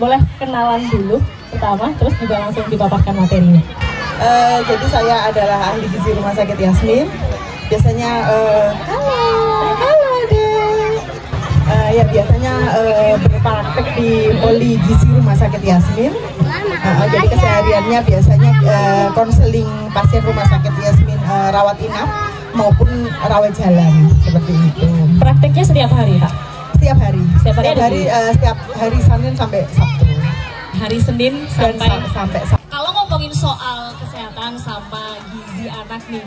boleh kenalan dulu pertama, terus juga langsung dipaparkan materinya. Jadi saya adalah ahli gizi Rumah Sakit Yasmin. Biasanya halo deh. Ya biasanya berpraktek di Poli Gizi Rumah Sakit Yasmin. Jadi kesehariannya biasanya konseling pasien Rumah Sakit Yasmin rawat inap maupun rawat jalan seperti itu. Prakteknya setiap hari, Kak? Setiap hari. Setiap hari Senin sampai Sabtu. Hari Senin sampai Sabtu. Kalau ngomongin soal kesehatan sama gizi anak nih,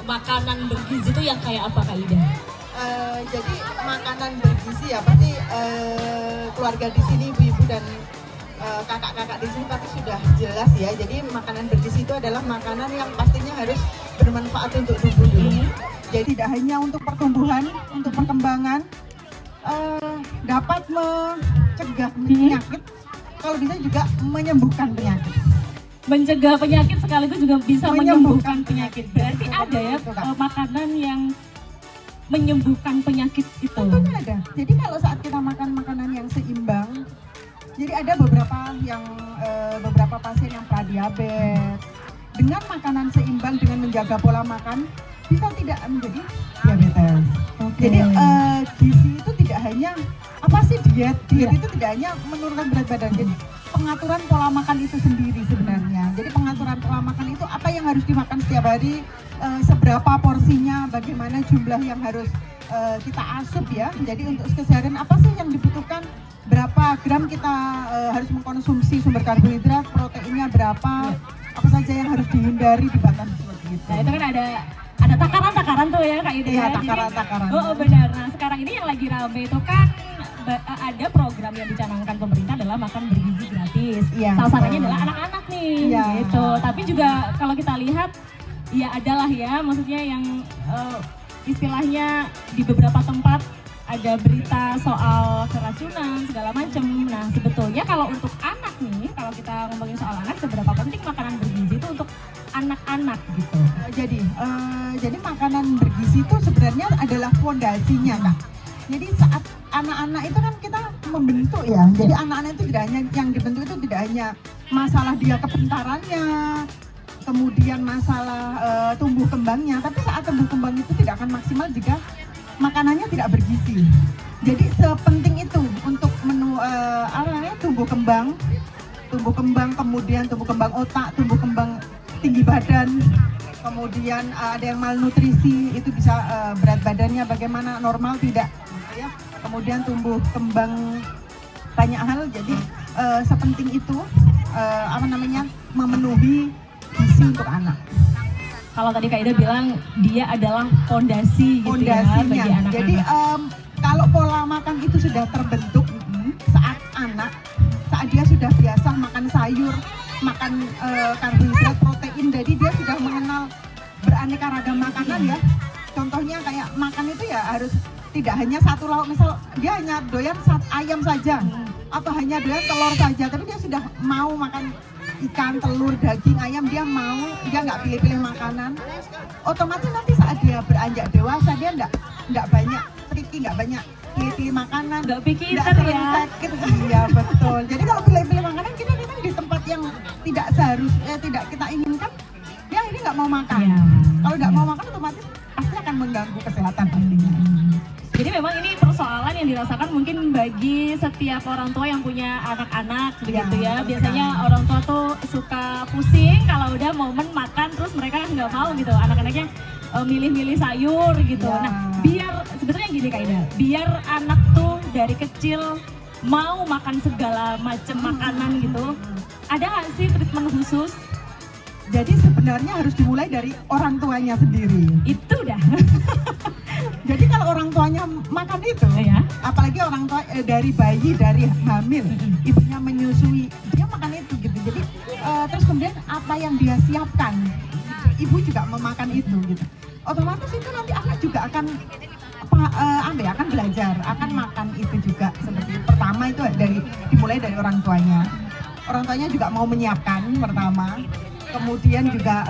makanan bergizi itu yang kayak apa, Kak Ida? Jadi makanan bergizi ya pasti keluarga di sini, ibu-ibu dan kakak-kakak di sini pasti sudah jelas ya. Jadi makanan bergizi itu adalah makanan yang pastinya harus bermanfaat untuk tubuh dulu. Jadi tidak hanya untuk pertumbuhan, untuk perkembangan, dapat mencegah penyakit, kalau bisa juga menyembuhkan penyakit. Mencegah penyakit sekaligus juga bisa menyembuhkan penyakit. Berarti ada ya makanan yang menyembuhkan penyakit itu. Tentunya ada. Jadi kalau saat kita makan makanan yang seimbang, jadi ada beberapa pasien yang pradiabetes. Dengan makanan seimbang, dengan menjaga pola makan, bisa tidak menjadi diabetes. Jadi gizi itu tidak hanya apa sih diet itu tidak hanya menurunkan berat badan. Jadi pengaturan pola makan itu sendiri sebenarnya. Jadi pengaturan pola makan itu apa yang harus dimakan setiap hari, seberapa porsinya, bagaimana jumlah yang harus kita asup ya. Jadi untuk keseharian apa sih yang dibutuhkan, berapa gram kita harus mengkonsumsi sumber karbohidrat, proteinnya berapa, apa saja yang harus dihindari di batas seperti itu. Nah itu kan ada takaran-takaran tuh ya Kak Ida. Iya, takaran-takaran. Oh benar. Nah sekarang ini yang lagi rame itu kan ada program yang dicanangkan pemerintah adalah makan bergizi gratis. Iya. Sasarannya adalah anak-anak nih, iya, gitu. Tapi juga kalau kita lihat, ya adalah ya, maksudnya yang istilahnya di beberapa tempat ada berita soal keracunan segala macam. Nah sebetulnya kalau untuk anak nih, kalau kita ngomongin soal anak, seberapa penting makanan bergizi itu untuk anak-anak gitu. Jadi makanan bergizi itu sebenarnya adalah fondasinya, Kak. Jadi saat anak-anak itu kan kita membentuk ya. Jadi anak-anak itu tidak hanya yang dibentuk itu tidak hanya masalah dia kepintarannya, kemudian masalah tumbuh kembangnya, tapi saat tumbuh kembang itu tidak akan maksimal jika makanannya tidak bergizi. Jadi sepenting itu untuk tumbuh kembang, kemudian tumbuh kembang otak, tumbuh kembang tinggi badan, kemudian ada yang malnutrisi, itu bisa berat badannya bagaimana, normal tidak, ya. Kemudian tumbuh kembang banyak hal. Jadi sepenting itu memenuhi gizi untuk anak. Kalau tadi Kak Ida bilang dia adalah fondasi gitu ya bagi anak-anak. Jadi kalau pola makan itu sudah terbentuk saat dia sudah biasa makan sayur, makan karbohidrat, protein, jadi dia sudah mengenal beraneka ragam makanan ya. Contohnya kayak makan itu ya harus tidak hanya satu lauk, misal dia hanya doyan ayam saja atau hanya doyan telur saja, tapi dia sudah mau makan ikan, telur, daging, ayam, dia nggak pilih-pilih makanan. Otomatis nanti saat dia beranjak dewasa dia nggak banyak tricky, nggak banyak pilih-pilih makanan, nggak pikir ya. Sakit. Iya betul. Jadi kalau pilih-pilih makanan kita di tempat yang tidak kita inginkan, dia ini nggak mau makan. Ya. Kalau nggak mau makan otomatis pasti akan mengganggu kesehatan pastinya. Jadi memang ini persoalan yang dirasakan mungkin bagi setiap orang tua yang punya anak-anak begitu ya. Biasanya orang tua tuh suka pusing kalau udah momen makan, terus mereka nggak mau gitu anak-anaknya milih-milih sayur gitu. Ya. Nah biar sebetulnya gini Kak Ida, biar anak tuh dari kecil mau makan segala macam makanan gitu, ada nggak sih treatment khusus? Jadi sebenarnya harus dimulai dari orang tuanya sendiri. Itu dah. Jadi kalau orang tuanya makan itu, ya, apalagi orang tua dari bayi, dari hamil, ibunya menyusui, dia makan itu gitu. Jadi terus kemudian apa yang dia siapkan, ibu juga memakan itu gitu. Otomatis itu nanti anak juga akan akan belajar, akan makan itu juga. Seperti pertama itu dimulai dari orang tuanya. Orang tuanya juga mau menyiapkan pertama. Kemudian juga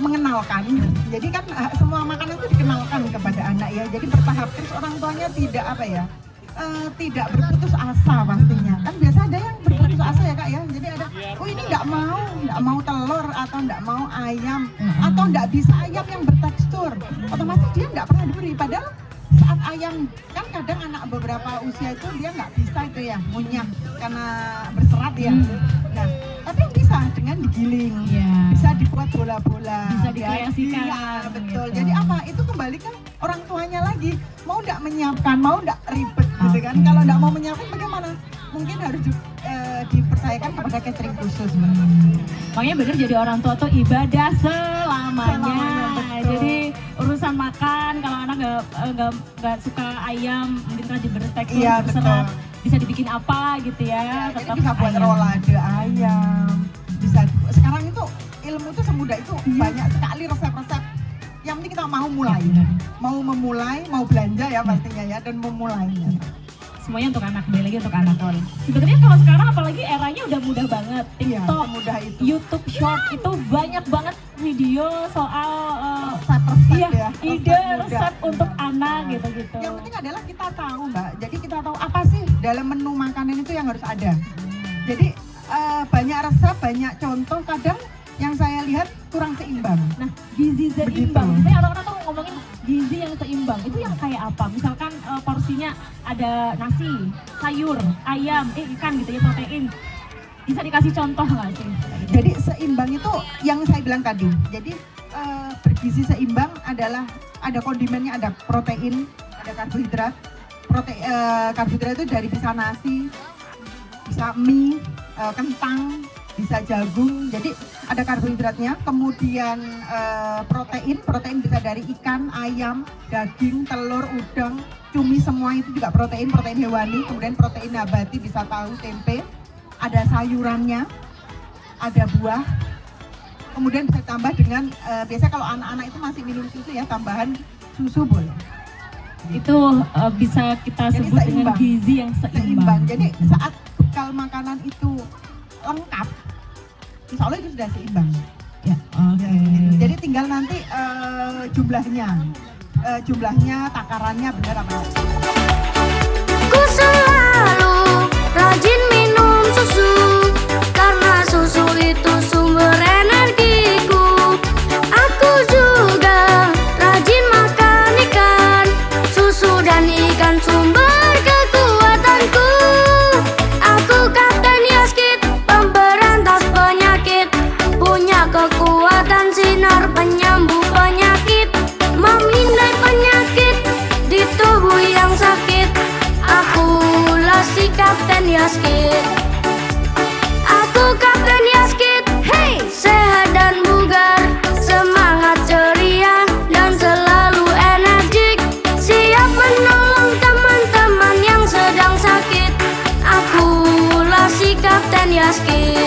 mengenalkan. Jadi kan semua makanan itu dikenalkan kepada anak ya. Jadi bertahap, terus orang tuanya tidak tidak berputus asa pastinya. Kan biasa ada yang berputus asa ya Kak ya. Jadi ada, oh ini nggak mau telur atau nggak mau ayam atau nggak bisa ayam yang bertekstur. Otomatis dia nggak pernah diberi. Padahal saat ayam kan kadang anak beberapa usia itu dia nggak bisa itu ya ngunyah karena berserat ya. Nah, tapi yang bisa dengan digiling, bisa dibuat bola-bola, bisa dikreasikan. Iya, betul. Gitu. Jadi apa? Itu kembali kan orang tuanya lagi mau nggak menyiapkan, mau nggak ribet gitu kan. Kalau nggak mau menyiapkan bagaimana? Mungkin harus dipercayakan kepada catering khusus. Makanya bener jadi orang tua tuh ibadah selamanya. Jadi urusan makan kalau anak nggak suka ayam mungkin rajin bertekstur, berserat, bisa dibikin apa gitu ya. Tetap bisa buat rolade ayam. Bisa sekarang itu ilmu itu semudah itu banyak sekali resep-resep. Yang penting kita mau mulai, mau memulai, mau belanja ya pastinya ya dan memulainya. Semuanya untuk anak, balik lagi untuk anak. Sebetulnya kalau sekarang apalagi eranya udah mudah banget. TikTok, mudah itu. YouTube Short itu banyak banget video soal resep-resep ya. Ide resep untuk anak gitu-gitu. Yang penting adalah kita tahu Mbak. Jadi kita tahu apa sih dalam menu makanan itu yang harus ada. Jadi banyak resep, banyak contoh kadang yang saya lihat kurang seimbang. Nah, gizi seimbang. Misalnya orang-orang tuh ngomongin gizi yang seimbang. Itu yang kayak apa? Misalkan porsinya ada nasi, sayur, ayam, ikan gitu ya, protein. Bisa dikasih contoh nggak sih? Jadi seimbang itu yang saya bilang tadi. Jadi bergizi seimbang adalah ada kondimennya, ada protein, ada karbohidrat. Karbohidrat itu dari bisa nasi, bisa mie, kentang, bisa jagung. Jadi ada karbohidratnya, kemudian protein bisa dari ikan, ayam, daging, telur, udang, cumi, semua itu juga protein hewani, kemudian protein nabati bisa tahu, tempe, ada sayurannya, ada buah, kemudian bisa tambah dengan biasanya kalau anak-anak itu masih minum susu ya, tambahan susu boleh. Itu bisa kita sebut dengan gizi yang seimbang. Jadi saat bekal makanan itu lengkap, insya Allah itu sudah seimbang. Ya, Jadi tinggal nanti jumlahnya, takarannya benar apa enggak. Ku selalu rajin minum susu karena susu itu sumber energiku. Aku juga rajin makan ikan, susu dan ikan sumber kekuatanku. Aku Kapten Yaskit, pemberantas penyakit, punya kekuatan sinar penyembuh penyakit, memindai penyakit di tubuh yang sakit. Akulah si Kapten Yaskit. Aku Kapten Yaskit, hey, sehat dan bugar, semangat ceria dan selalu energik, siap menolong teman-teman yang sedang sakit. Akulah si Kapten Yaskit.